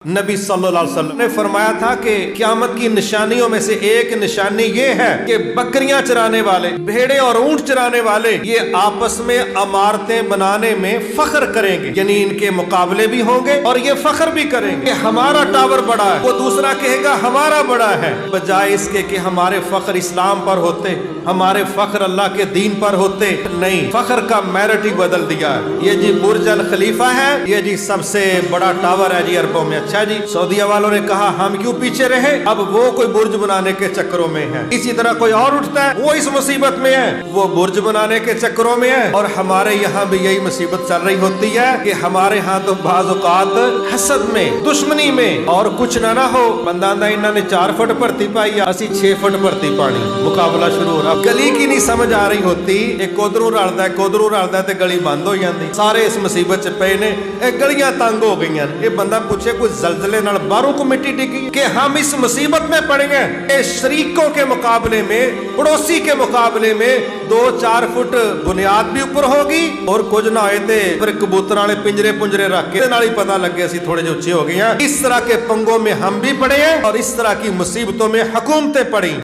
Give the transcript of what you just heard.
नबी सल्लल्लाहु अलैहि वसल्लम ने फरमाया था कि क़यामत की निशानियों में से एक निशानी ये है कि बकरियां चराने वाले, भेड़े और ऊंट चराने वाले ये आपस में अमारतें बनाने में फख्र करेंगे, यानी इनके मुकाबले भी होंगे और ये फख्र भी करेंगे। हमारा टावर बड़ा है, वो दूसरा कहेगा हमारा बड़ा है, बजाय इसके कि हमारे फख्र इस्लाम पर होते, हमारे फख्र अल्लाह के दीन पर होते। नहीं, फख्र का मेरिट ही बदल दिया है। ये जी बुर्ज अल खलीफा है, ये जी सबसे बड़ा टावर है जी अरबों में। अच्छा जी, सऊदीया वालों ने कहा हम क्यों पीछे रहे, अब वो कोई बुर्ज बनाने के चक्करों में है। इसी तरह कोई और उठता है, वो इस मुसीबत में है, वो बुर्ज बनाने के चक्करों में है। और हमारे यहाँ भी यही मुसीबत चल रही होती है कि हमारे यहाँ तो बाज़ औक़ात हसद में, दुश्मनी में और कुछ ना हो, बंदा इन्होंने 4 फुट भरती पाई, असी 6 फुट भरती पानी, मुकाबला शुरू हो रहा। गली की नहीं समझ आ रही होती, एक उधरों रलदा है ते गली बंद हो जाती। सारे इस मुसीबत च पे ने, गलियां तंग हो गई। ये बंदा पूछे कोई जलजले नाल बाहरों को मिट्टी डिगी कि हम इस मुसीबत में पड़ेंगे कि शरीकों के मुकाबले में, पड़ोसी के मुकाबले में 2-4 फुट बुनियाद भी ऊपर होगी और कुछ ना होए ते फिर कबूतर वाले पिंजरे पुंजरे रख के नाल ही पता लगे असी थोड़े जो ऊंचे हो गए हैं। इस तरह के पंगों में हम भी पड़े हैं और इस तरह की मुसीबतों में हुकूमतें पड़ी।